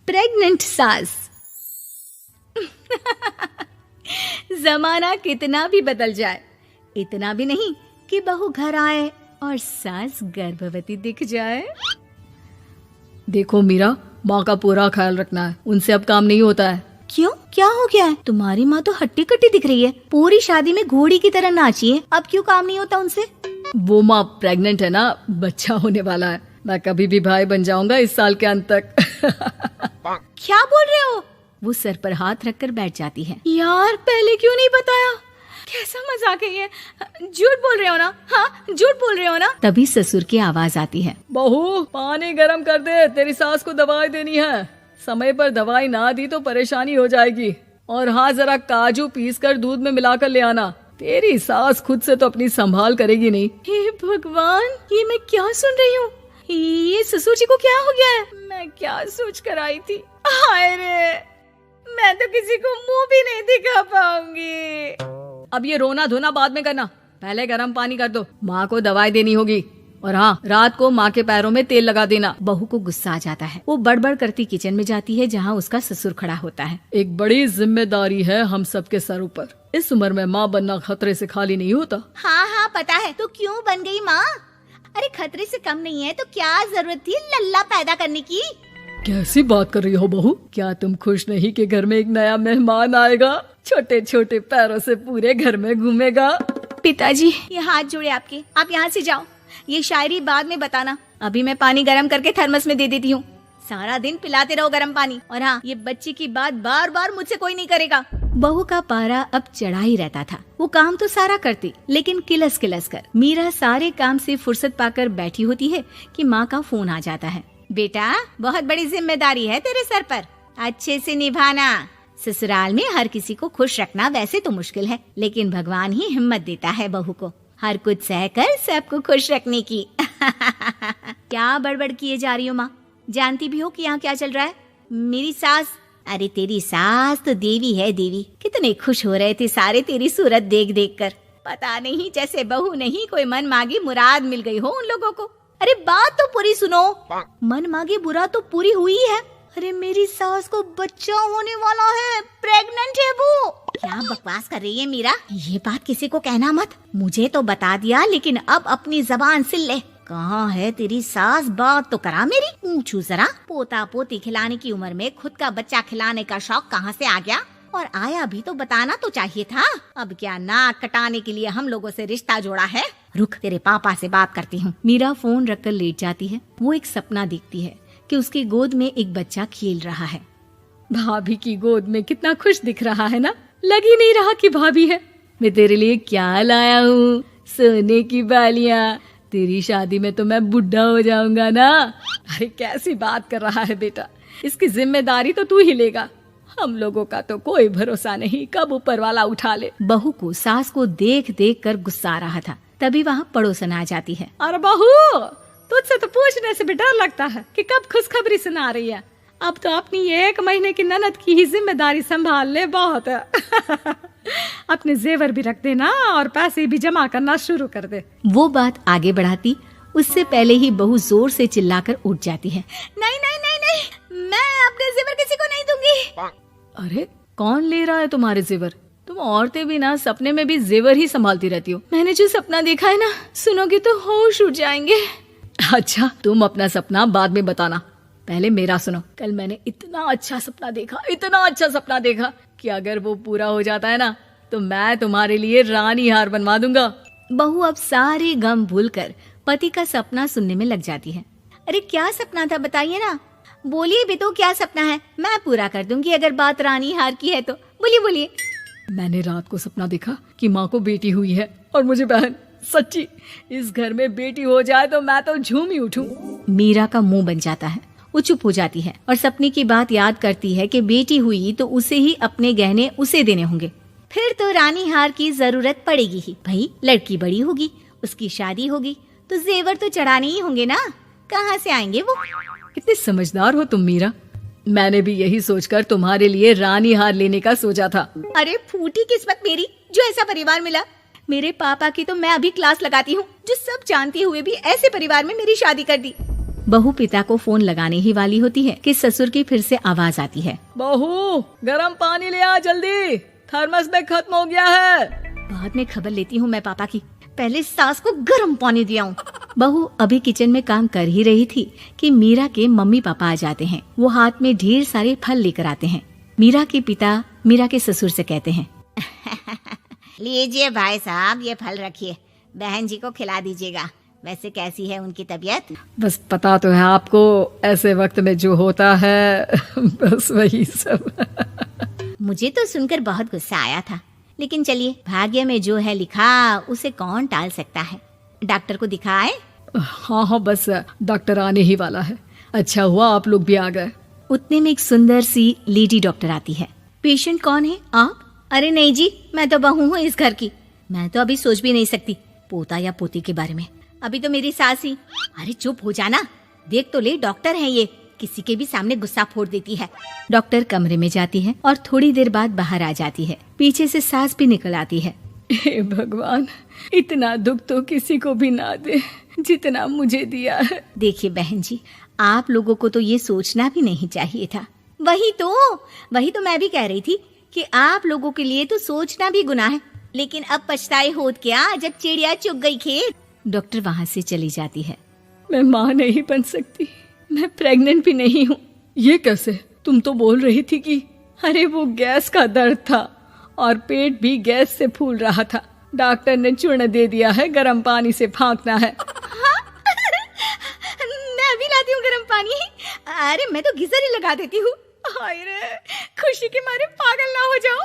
Pregnant सास। जमाना कितना भी बदल जाए, इतना भी नहीं कि बहू घर आए और सास गर्भवती दिख जाए। देखो मीरा, माँ का पूरा ख्याल रखना है, उनसे अब काम नहीं होता है। क्यों, क्या हो गया है? तुम्हारी माँ तो हट्टी कट्टी दिख रही है, पूरी शादी में घोड़ी की तरह नाची है, अब क्यों काम नहीं होता उनसे? वो माँ प्रेग्नेंट है ना, बच्चा होने वाला है। मैं कभी भी भाई बन जाऊंगा इस साल के अंत तक। क्या बोल रहे हो? वो सर पर हाथ रखकर बैठ जाती है। यार, पहले क्यों नहीं बताया? कैसा मजाक है ये? झूठ बोल रहे हो ना? हाँ, झूठ बोल रहे हो ना? तभी ससुर की आवाज आती है। बहू, पानी गरम कर दे, तेरी सास को दवाई देनी है। समय पर दवाई ना दी तो परेशानी हो जाएगी। और हाँ, जरा काजू पीस कर दूध में मिलाकर ले आना। तेरी सास खुद से तो अपनी संभाल करेगी नहीं। हे भगवान, ये मैं क्या सुन रही हूँ? ये ससुर जी को क्या हो गया है? मैं क्या सोच कर आई थी? हाय रे, मैं तो किसी को मुंह भी नहीं दिखा पाऊंगी। अब ये रोना धोना बाद में करना, पहले गर्म पानी कर दो, माँ को दवाई देनी होगी। और हाँ, रात को माँ के पैरों में तेल लगा देना। बहू को गुस्सा आ जाता है, वो बड़बड़ करती किचन में जाती है जहाँ उसका ससुर खड़ा होता है। एक बड़ी जिम्मेदारी है हम सबके सर ऊपर। इस उम्र में माँ बनना खतरे से खाली नहीं होता। हाँ हाँ पता है, तो क्यों बन गई माँ? अरे खतरे से कम नहीं है तो क्या जरूरत थी लल्ला पैदा करने की? कैसी बात कर रही हो बहू? क्या तुम खुश नहीं कि घर में एक नया मेहमान आएगा, छोटे छोटे पैरों से पूरे घर में घूमेगा? पिताजी, ये हाथ जोड़े आपके, आप यहाँ से जाओ। ये शायरी बाद में बताना, अभी मैं पानी गरम करके थर्मस में दे देती हूँ। सारा दिन पिलाते रहो गरम पानी। और हाँ, ये बच्ची की बात बार बार मुझसे कोई नहीं करेगा। बहू का पारा अब चढ़ा ही रहता था। वो काम तो सारा करती, लेकिन किलस किलस कर। मीरा सारे काम से फुर्सत पाकर बैठी होती है कि माँ का फोन आ जाता है। बेटा, बहुत बड़ी जिम्मेदारी है तेरे सर पर, अच्छे से निभाना। ससुराल में हर किसी को खुश रखना वैसे तो मुश्किल है, लेकिन भगवान ही हिम्मत देता है बहू को हर कुछ सहकर सबको खुश रखने की। क्या बड़बड़ किए जा रही हो माँ? जानती भी हो कि यहाँ क्या चल रहा है? मेरी सास, अरे तेरी सास तो देवी है देवी। कितने खुश हो रहे थे सारे तेरी सूरत देख देख कर। पता नहीं जैसे बहू नहीं कोई मन मांगी मुराद मिल गई हो उन लोगों को। अरे बात तो पूरी सुनो। मन मांगी बुरा तो पूरी हुई है। अरे मेरी सास को बच्चा होने वाला है, प्रेग्नेंट है वो। क्या बकवास कर रही है मीरा? ये बात किसी को कहना मत। मुझे तो बता दिया, लेकिन अब अपनी जबान सिल ले। कहाँ है तेरी सास? बात तो करा मेरी। पूछू जरा, पोता पोती खिलाने की उम्र में खुद का बच्चा खिलाने का शौक कहाँ से आ गया? और आया भी तो बताना तो चाहिए था। अब क्या नाक कटाने के लिए हम लोगों से रिश्ता जोड़ा है? रुक, तेरे पापा से बात करती हूँ। मीरा फोन रखकर लेट जाती है। वो एक सपना देखती है कि उसकी गोद में एक बच्चा खेल रहा है। भाभी की गोद में कितना खुश दिख रहा है ना? लग ही नहीं रहा कि भाभी है। मैं तेरे लिए क्या लाया हूँ, सोने की बालियाँ। तेरी शादी में तो मैं बुढ़ा हो जाऊंगा ना। अरे कैसी बात कर रहा है बेटा, इसकी जिम्मेदारी तो तू ही लेगा। हम लोगों का तो कोई भरोसा नहीं, कब ऊपर वाला उठा ले। बहू को सास को देख देख कर गुस्सा आ रहा था। तभी वहाँ पड़ोसन आ जाती है। अरे बहू, तुझसे तो पूछने से भी डर लगता है कि कब खुशखबरी सुना रही है। अब तो अपनी 1 महीने की ननद की ही जिम्मेदारी संभाल ले, बहुत है। अपने जेवर भी रख देना और पैसे भी जमा करना शुरू कर दे। वो बात आगे बढ़ाती उससे पहले ही बहू जोर से चिल्लाकर उठ जाती है। नहीं नहीं नहीं नहीं, मैं अपने जेवर किसी को नहीं दूंगी। अरे कौन ले रहा है तुम्हारे जेवर? तुम औरतें भी ना सपने में भी जेवर ही संभालती रहती हो। मैंने जो सपना देखा है ना, सुनोगे तो होश उड़ जाएंगे। अच्छा, तुम अपना सपना बाद में बताना, पहले मेरा सुनो। कल मैंने इतना अच्छा सपना देखा कि अगर वो पूरा हो जाता है ना तो मैं तुम्हारे लिए रानी हार बनवा दूंगा। बहू अब सारे गम भूलकर पति का सपना सुनने में लग जाती है। अरे क्या सपना था, बताइए ना। बोलिए भी तो, क्या सपना है? मैं पूरा कर दूंगी अगर बात रानी हार की है तो। बोलिए बोलिए। मैंने रात को सपना देखा कि माँ को बेटी हुई है और मुझे बहन। सच्ची, इस घर में बेटी हो जाए तो मैं तो झूम ही उठूं। मीरा का मुंह बन जाता है। वो चुप हो जाती है और सपने की बात याद करती है कि बेटी हुई तो उसे ही अपने गहने उसे देने होंगे। फिर तो रानी हार की जरूरत पड़ेगी ही। भाई लड़की बड़ी होगी, उसकी शादी होगी तो जेवर तो चढ़ाने ही होंगे ना। कहाँ से आएंगे वो? कितने समझदार हो तुम मीरा। मैंने भी यही सोचकर तुम्हारे लिए रानी हार लेने का सोचा था। अरे फूटी किस्मत मेरी जो ऐसा परिवार मिला। मेरे पापा की तो मैं अभी क्लास लगाती हूँ, जो सब जानते हुए भी ऐसे परिवार में मेरी शादी कर दी। बहू पिता को फोन लगाने ही वाली होती है कि ससुर की फिर से आवाज आती है। बहू गरम पानी ले आ जल्दी, थर्मस में खत्म हो गया है। बाद में खबर लेती हूँ मैं पापा की, पहले सास को गर्म पानी दिया हूँ। बहू अभी किचन में काम कर ही रही थी कि मीरा के मम्मी पापा आ जाते हैं। वो हाथ में ढेर सारे फल लेकर आते हैं। मीरा के पिता मीरा के ससुर से कहते हैं, लीजिए भाई साहब, ये फल रखिए, बहन जी को खिला दीजिएगा। वैसे कैसी है उनकी तबीयत? बस पता तो है आपको, ऐसे वक्त में जो होता है बस वही सब। मुझे तो सुनकर बहुत गुस्सा आया था, लेकिन चलिए, भाग्य में जो है लिखा उसे कौन टाल सकता है। डॉक्टर को दिखाए? हाँ, बस डॉक्टर आने ही वाला है। अच्छा हुआ आप लोग भी आ गए। उतने में एक सुंदर सी लेडी डॉक्टर आती है। पेशेंट कौन है आप? अरे नहीं जी, मैं तो बहू हूँ इस घर की। मैं तो अभी सोच भी नहीं सकती पोता या पोती के बारे में। अभी तो मेरी सास ही। अरे चुप हो जाना, देख तो ले, डॉक्टर है ये, किसी के भी सामने गुस्सा फोड़ देती है। डॉक्टर कमरे में जाती है और थोड़ी देर बाद बाहर आ जाती है। पीछे से सास भी निकल आती है। हे भगवान, इतना दुख तो किसी को भी ना दे जितना मुझे दिया है। देखिए बहन जी, आप लोगों को तो ये सोचना भी नहीं चाहिए था। वही तो मैं भी कह रही थी कि आप लोगों के लिए तो सोचना भी गुनाह है, लेकिन अब पछताए होत क्या जब चिड़िया चुग गई खेत। डॉक्टर वहाँ से चली जाती है। मैं माँ नहीं बन सकती, मैं प्रेग्नेंट भी नहीं हूँ। ये कैसे? तुम तो बोल रही थी कि अरे वो गैस का दर्द था और पेट भी गैस से फूल रहा था। डॉक्टर ने चूर्ण दे दिया है, गर्म पानी से फाँकना है। हाँ? मैं अभी लाती हूँ गर्म पानी। अरे मैं तो गीजर ही लगा देती हूँ। हाय रे, खुशी के मारे पागल ना हो जाओ।